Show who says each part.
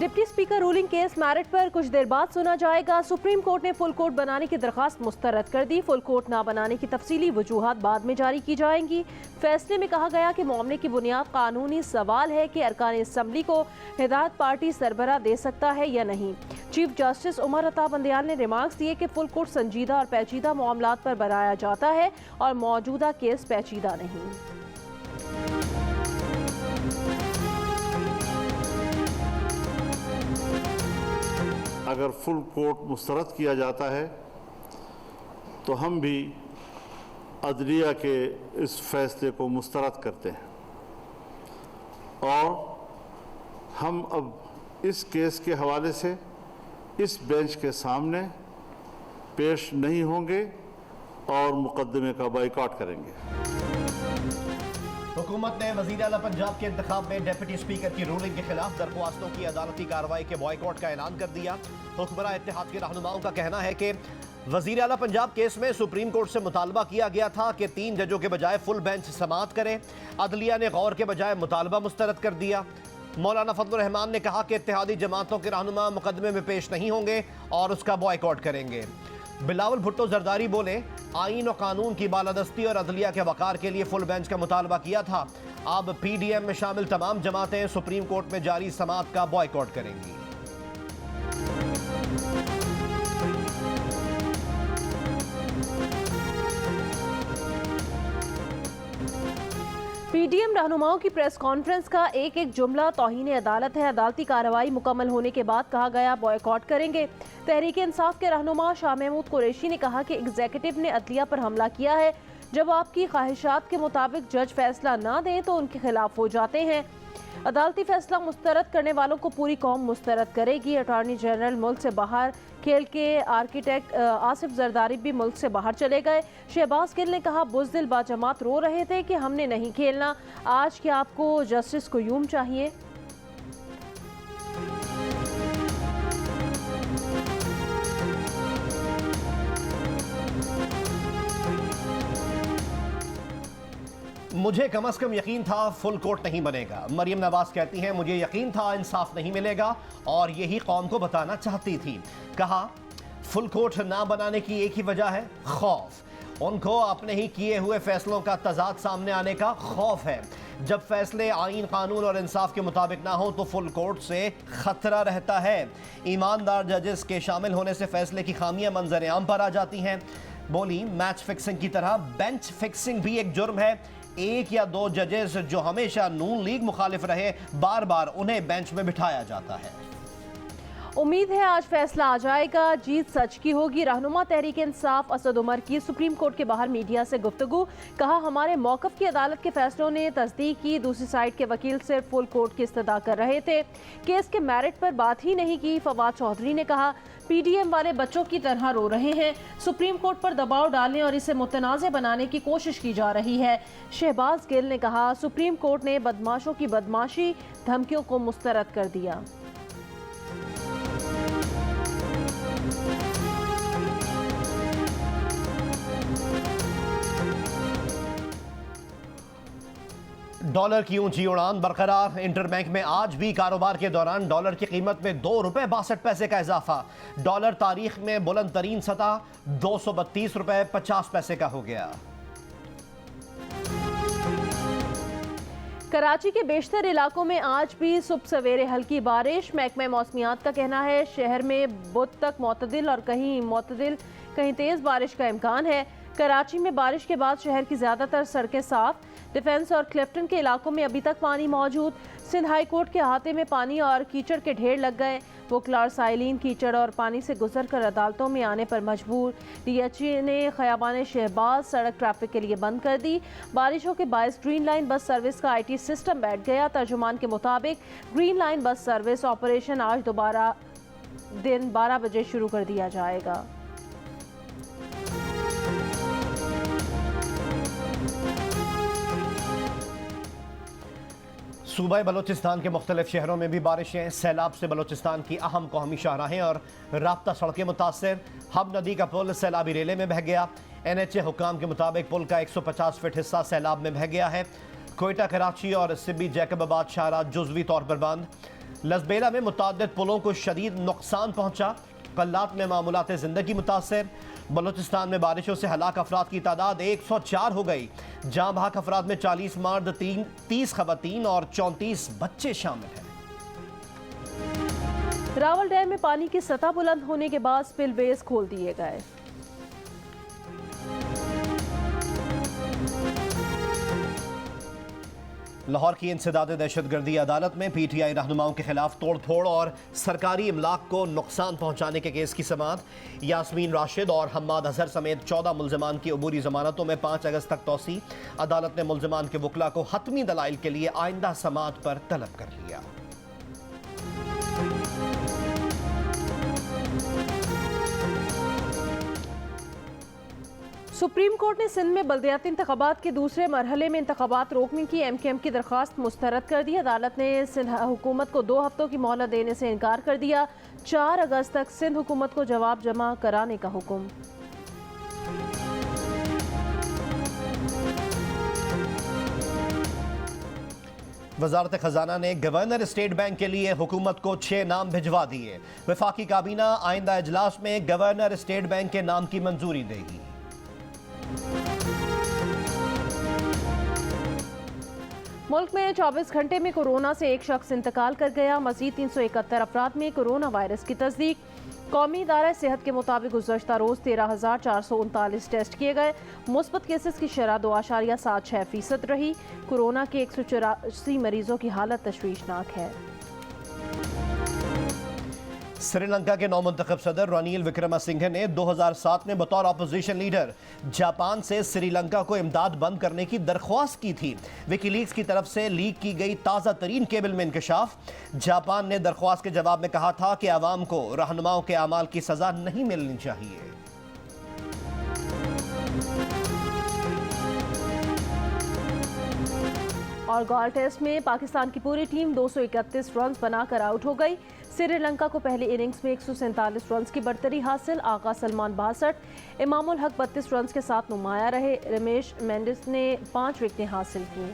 Speaker 1: Deputy speaker ruling case merit पर कुछ देर बाद सुना जाएगा। सुप्रीम कोर्ट ने फुल कोर्ट बनाने की दरखास्त मुस्तरद कर दी। फुल कोर्ट ना बनाने की तफसीली वजूहात बाद में जारी की जाएंगी। फैसले में कहा गया कि मामले की बुनियाद कानूनी सवाल है कि अरकान असम्बली को हिदायत पार्टी सरबराह दे सकता है या नहीं। चीफ जस्टिस उमर अता बंदयाल ने रिमार्क्स दिए कि फुल कोर्ट संजीदा और पेचीदा मामलात पर बनाया जाता है और मौजूदा केस पेचीदा नहीं।
Speaker 2: अगर फुल कोर्ट मुस्तरद किया जाता है तो हम भी अदलिया के इस फैसले को मुस्तरद करते हैं और हम अब इस केस के हवाले से इस बेंच के सामने पेश नहीं होंगे और मुकदमे का बाइकआउट करेंगे।
Speaker 3: हुकूमत ने वज़ीर आला पंजाब के इंतखाब में डिप्टी स्पीकर की रूलिंग के खिलाफ दरख्वास्तों की अदालती कार्रवाई के बॉयकॉट का ऐलान कर दिया। हुक्मरान इत्तेहाद के रहनुमाओं का कहना है कि वज़ीर आला पंजाब केस में सुप्रीम कोर्ट से मुतालबा किया गया था कि 3 जजों के बजाय फुल बेंच समाअत करे। अदलिया ने गौर के बजाय मुतालबा मुस्तरद कर दिया। मौलाना फजल रहमान ने कहा कि इत्तेहादी जमातों के रहनुमा मुकदमे में पेश नहीं होंगे और उसका बॉयकॉट करेंगे। बिलावल भुट्टो जरदारी बोले, आईन और कानून की बालादस्ती और अदलिया के वकार के लिए फुल बेंच का मुतालबा किया था। अब PDM में शामिल तमाम जमातें सुप्रीम कोर्ट में जारी समाअत का बॉयकॉट करेंगी।
Speaker 1: PDM रहनुमाओं की प्रेस कॉन्फ्रेंस का एक एक जुमला तौहीन अदालत है। अदालती कार्रवाई मुकम्मल होने के बाद कहा गया बॉयकॉट करेंगे। तहरीक इंसाफ के रहनुमा शाह महमूद कुरैशी ने कहा कि एग्जीक्यूटिव ने अदलिया पर हमला किया है। जब आपकी ख्वाहिशात के मुताबिक जज फैसला ना दें तो उनके खिलाफ हो जाते हैं। अदालती फैसला मुस्तरद करने वालों को पूरी कौम मुस्तरद करेगी। अटॉर्नी जनरल मुल्क से बाहर, खेल के आर्किटेक्ट आसिफ जरदारी भी मुल्क से बाहर चले गए। शहबाज गिल ने कहा, बुज़दिल बाजमात रो रहे थे कि हमने नहीं खेलना, आज क्या आपको जस्टिस को यूं चाहिए।
Speaker 3: मुझे कम से कम यकीन था फुल कोर्ट नहीं बनेगा। मरियम नवाज कहती हैं, मुझे यकीन था इंसाफ नहीं मिलेगा और यही कौम को बताना चाहती थी। कहा, फुल कोर्ट ना बनाने की एक ही वजह है, खौफ। उनको अपने ही किए हुए फैसलों का तजाद सामने आने का खौफ है। जब फैसले आईन, कानून और इंसाफ के मुताबिक ना हो तो फुल कोर्ट से खतरा रहता है। ईमानदार जजेस के शामिल होने से फैसले की खामियां मंजर आम पर आ जाती हैं। बोली, मैच फिक्सिंग की तरह बेंच फिक्सिंग भी एक जुर्म है। 1 या 2 जजेस जो हमेशा नून लीग मुखालिफ रहे, बार बार उन्हें बेंच में बिठाया जाता है।
Speaker 1: उम्मीद है आज फैसला आ जाएगा, जीत सच की होगी। रहनुमा तहरीक इंसाफ असद उमर की सुप्रीम कोर्ट के बाहर मीडिया से गुफ्तगू। कहा, हमारे मौक़िफ़ की अदालत के फैसलों ने तस्दीक की। दूसरी साइड के वकील सिर्फ फुल कोर्ट की इस्तदा कर रहे थे, केस के मेरिट पर बात ही नहीं की। फवाद चौधरी ने कहा, PDM वाले बच्चों की तरह रो रहे हैं। सुप्रीम कोर्ट पर दबाव डालने और इसे मुतनाज़ बनाने की कोशिश की जा रही है। शहबाज गिल ने कहा, सुप्रीम कोर्ट ने बदमाशों की बदमाशी धमकियों को मुस्तरद कर दिया।
Speaker 3: डॉलर की ऊंची उड़ान बरकरार। इंटरबैंक में आज भी कारोबार के दौरान डॉलर की कीमत में 2 रुपए 62 पैसे का इजाफा। डॉलर तारीख में बुलंद तरीन सतह 232 रुपए 50 पैसे का हो गया।
Speaker 1: कराची के बेशतर इलाकों में आज भी सुबह सवेरे हल्की बारिश। महकमा मौसमियात का कहना है शहर में बुध तक मोतदिल और कहीं तेज बारिश का इम्कान है। कराची में बारिश के बाद शहर की ज्यादातर सड़कें साफ। डिफेंस और क्लिफ्टन के इलाकों में अभी तक पानी मौजूद। सिंध हाई कोर्ट के अहाते में पानी और कीचड़ के ढेर लग गए। वकला और साइलिन कीचड़ और पानी से गुजर कर अदालतों में आने पर मजबूर। DHE ने खयाबान शहबाज सड़क ट्रैफिक के लिए बंद कर दी। बारिशों के बायस ग्रीन लाइन बस सर्विस का IT सिस्टम बैठ गया। तर्जुमान के मुताबिक green line bus service operation आज दोबारा दिन 12 बजे शुरू कर दिया जाएगा।
Speaker 3: सूबा बलोचिस्तान के मुख्तलिफ शहरों में भी बारिशें। सैलाब से बलोचिस्तान की अहम कौमी शाहराहें और राब्ता सड़कें मुतासर। हब नदी का पुल सैलाबी रेले में बह गया। NHA हुकाम के मुताबिक पुल का 150 फीट हिस्सा सैलाब में बह गया है। कोयटा, कराची और सिब्बी जैकबाबाद शाहराह जुज़वी तौर पर बंद। लसबेला में मुताद्दिद पुलों को शदीद नुकसान पहुंचा। कल्लात में मामूलात ज़िंदगी मुतासर। बलूचिस्तान में बारिशों से हलाक अफराद की तादाद 104 हो गई। जाँ बहक अफराद में 40 मर्द, 30 खवातीन और 34 बच्चे शामिल हैं।
Speaker 1: रावल डैम में पानी की सतह बुलंद होने के बाद स्पिल बेस खोल दिए गए।
Speaker 3: लाहौर की इंसदाद दहशतगर्दी अदालत में PTI रहनुमाओं के खिलाफ तोड़ फोड़ और सरकारी इमलाक को नुकसान पहुंचाने के केस की समाअत। यास्मीन राशिद और हम्माद अजहर समेत 14 मुल्ज़िमान की अबूरी जमानतों में 5 अगस्त तक तोसी। अदालत ने मुल्ज़िमान के वकला को हतमी दलाइल के लिए आइंदा समाअत पर तलब कर लिया।
Speaker 1: सुप्रीम कोर्ट ने सिंध में बल्दियाती इंतखाबात के दूसरे मरहले में इंतखाबात रोकने की MKM की दरख्वास्त मुस्तरद कर दी। अदालत ने सिंध हुकूमत को 2 हफ्तों की मोहलत देने से इनकार कर दिया। 4 अगस्त तक सिंध हुकूमत को जवाब जमा कराने का हुक्म।
Speaker 3: वजारत खजाना ने गवर्नर स्टेट बैंक के लिए हुकूमत को 6 नाम भिजवा दिए। वफाकी काबीना आइंदा इजलास में गवर्नर स्टेट बैंक के नाम की मंजूरी देगी।
Speaker 1: मुल्क में 24 घंटे में कोरोना से एक शख्स इंतकाल कर गया। मजीद 371 अफराद में कोरोना वायरस की तस्दीक। कौमी इदारा सेहत के मुताबिक गुज़श्ता रोज़ 13,439 टेस्ट किए गए। मुस्बत केसेस की शरह 2.76% रही। कोरोना के 184 मरीजों की हालत तशवीशनाक है।
Speaker 3: श्रीलंका के नौमुंतखब सदर रनिल विक्रमसिंघे ने 2007 में बतौर अपोजिशन लीडर जापान से श्रीलंका को इमदाद बंद करने की दरख्वास्त की थी। विकीलीक्स की तरफ से लीक की गई ताज़ा तरीन केबल में इंकशाफ। जापान ने दरख्वास्त के जवाब में कहा था कि आवाम को रहनुमाओं के अमाल की सजा नहीं मिलनी चाहिए।
Speaker 1: और गोल टेस्ट में पाकिस्तान की पूरी टीम 231 रन बनाकर आउट हो गई। श्रीलंका को पहली इनिंग्स में 147 रन की बढ़तरी हासिल। आगा सलमान 62, इमामुल हक 32 रन के साथ नुमाया रहे। रमेश मेंडिस ने 5 विकेटें हासिल की।